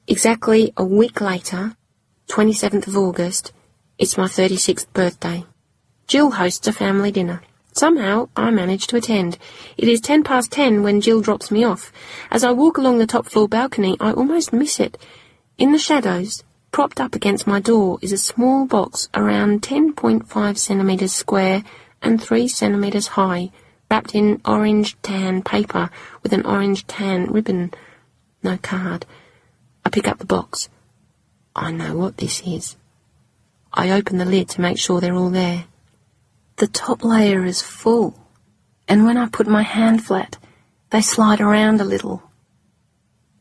Exactly a week later, 27th of August, it's my 36th birthday. Jill hosts a family dinner. Somehow, I manage to attend. It is 10 past 10 when Jill drops me off. As I walk along the top floor balcony, I almost miss it. In the shadows, propped up against my door, is a small box around 10.5 centimetres square and 3 centimetres high, wrapped in orange tan paper with an orange tan ribbon. No card. I pick up the box. I know what this is. I open the lid to make sure they're all there. The top layer is full, and when I put my hand flat, they slide around a little.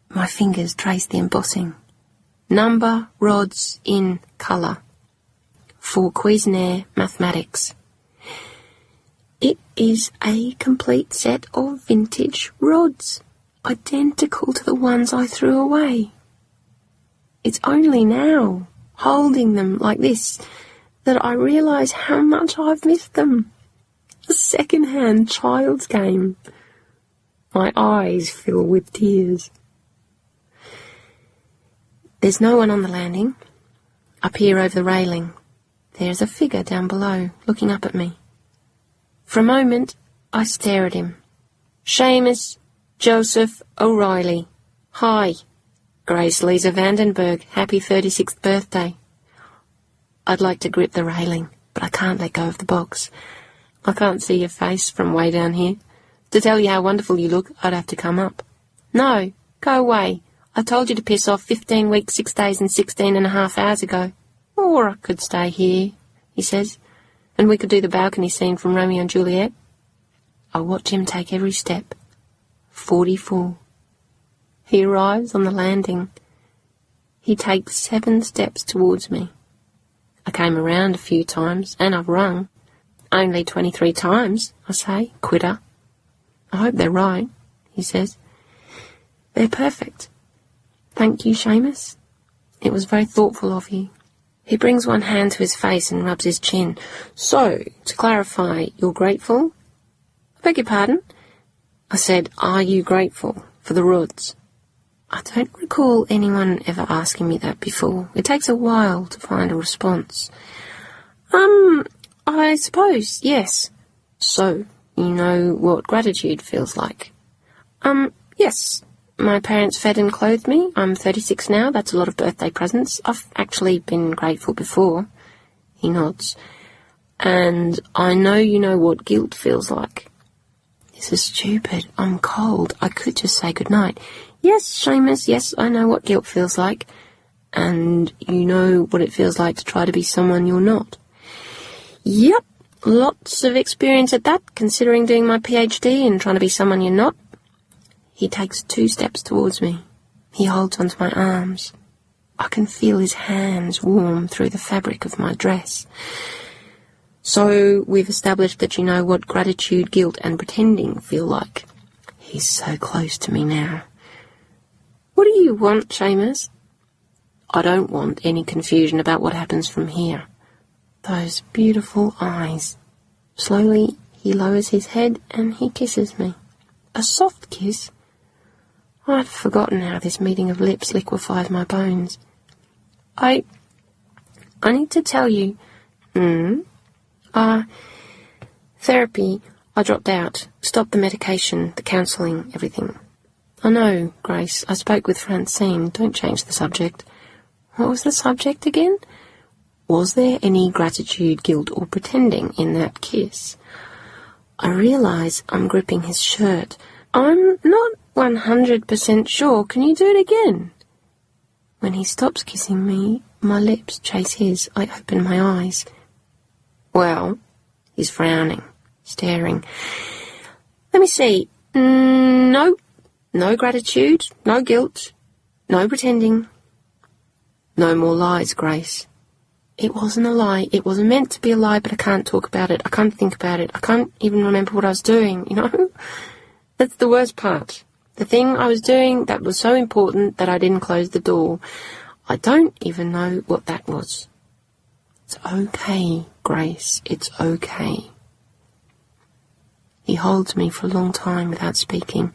My fingers trace the embossing. Number rods in colour. For Cuisenaire Mathematics. It is a complete set of vintage rods, identical to the ones I threw away. It's only now, holding them like this, that I realise how much I've missed them. A second-hand child's game. My eyes fill with tears. There's no one on the landing. I peer over the railing. There's a figure down below, looking up at me. For a moment, I stare at him. Seamus Joseph O'Reilly. Hi. Grace Lisa Vandenberg. Happy 36th birthday. I'd like to grip the railing, but I can't let go of the box. I can't see your face from way down here. To tell you how wonderful you look, I'd have to come up. No, go away. I told you to piss off 15 weeks, 6 days and 16.5 hours ago. Or I could stay here, he says, and we could do the balcony scene from Romeo and Juliet. I watch him take every step. 44. He arrives on the landing. He takes 7 steps towards me. I came around a few times, and I've rung. Only 23 times, I say, quitter. I hope they're right, he says. They're perfect. Thank you, Seamus. It was very thoughtful of you. He brings one hand to his face and rubs his chin. So, to clarify, you're grateful? I beg your pardon? I said, are you grateful for the rods? I don't recall anyone ever asking me that before. It takes a while to find a response. I suppose, yes. So, you know what gratitude feels like? Yes. My parents fed and clothed me. I'm 36 now. That's a lot of birthday presents. I've actually been grateful before. He nods. And I know you know what guilt feels like. This is stupid. I'm cold. I could just say goodnight. Yes, Seamus, yes, I know what guilt feels like. And you know what it feels like to try to be someone you're not. Yep, lots of experience at that, considering doing my PhD and trying to be someone you're not. He takes 2 steps towards me. He holds onto my arms. I can feel his hands warm through the fabric of my dress. So we've established that you know what gratitude, guilt and pretending feel like. He's so close to me now. What do you want, Seamus? I don't want any confusion about what happens from here. Those beautiful eyes. Slowly, he lowers his head and he kisses me. A soft kiss. I'd forgotten how this meeting of lips liquefies my bones. I need to tell you. Therapy. I dropped out. Stopped the medication, the counselling, everything. I know, Grace. I spoke with Francine. Don't change the subject. What was the subject again? Was there any gratitude, guilt or pretending in that kiss? I realise I'm gripping his shirt. I'm not 100% sure. Can you do it again? When he stops kissing me, my lips chase his. I open my eyes. Well, he's frowning, staring. Let me see. No. No gratitude, no guilt, no pretending. No more lies, Grace. It wasn't a lie. It was meant to be a lie, but I can't talk about it. I can't think about it. I can't even remember what I was doing, you know? That's the worst part. The thing I was doing that was so important that I didn't close the door. I don't even know what that was. It's okay, Grace. It's okay. He holds me for a long time without speaking.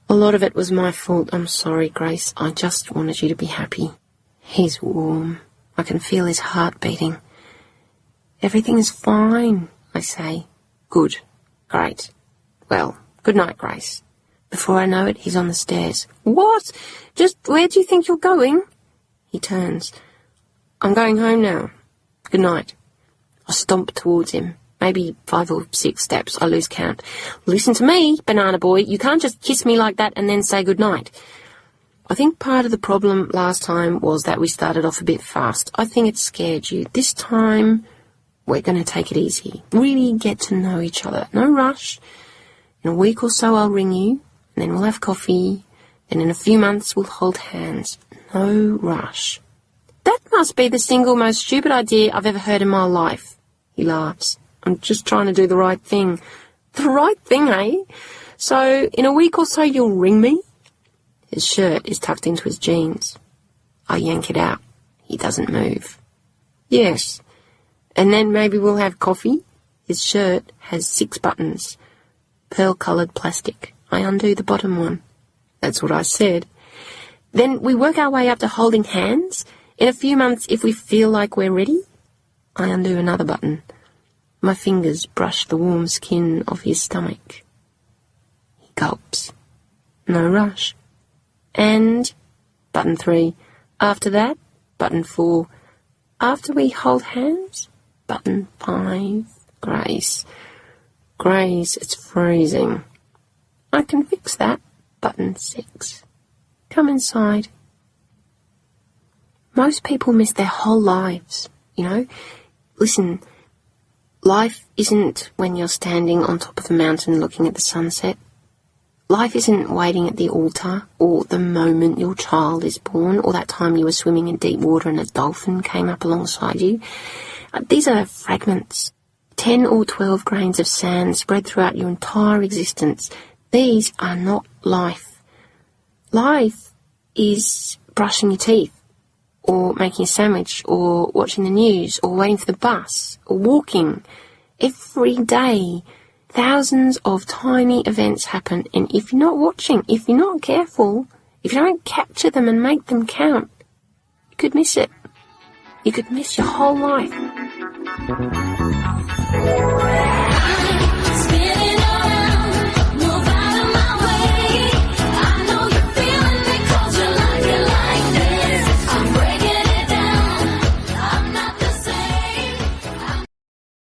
A lot of it was my fault. I'm sorry, Grace. I just wanted you to be happy. He's warm. I can feel his heart beating. Everything is fine, I say. Good. Great. Well, good night, Grace. Before I know it, he's on the stairs. What? Just where do you think you're going? He turns. I'm going home now. Good night. I stomp towards him. Maybe 5 or 6 steps. I lose count. Listen to me, banana boy. You can't just kiss me like that and then say good night. I think part of the problem last time was that we started off a bit fast. I think it scared you. This time, we're going to take it easy. Really get to know each other. No rush. In a week or so I'll ring you, and then we'll have coffee. Then in a few months we'll hold hands. No rush. That must be the single most stupid idea I've ever heard in my life. He laughs. I'm just trying to do the right thing. The right thing, eh? So, in a week or so you'll ring me? His shirt is tucked into his jeans. I yank it out. He doesn't move. Yes. And then maybe we'll have coffee? His shirt has 6 buttons. Pearl-coloured plastic. I undo the bottom one. That's what I said. Then we work our way up to holding hands. In a few months, if we feel like we're ready, I undo another button. My fingers brush the warm skin of his stomach. He gulps. No rush. And button 3. After that, button 4. After we hold hands, button 5. Grace. Grace, it's freezing. I can fix that. Button 6. Come inside. Most people miss their whole lives, you know. Listen, life isn't when you're standing on top of a mountain looking at the sunset. Life isn't waiting at the altar, or the moment your child is born, or that time you were swimming in deep water and a dolphin came up alongside you. These are fragments. 10 or 12 grains of sand spread throughout your entire existence. These are not life. Life is brushing your teeth, or making a sandwich, or watching the news, or waiting for the bus, or walking. Every day, thousands of tiny events happen, and if you're not watching, if you're not careful, if you don't capture them and make them count, you could miss it. You could miss your whole life.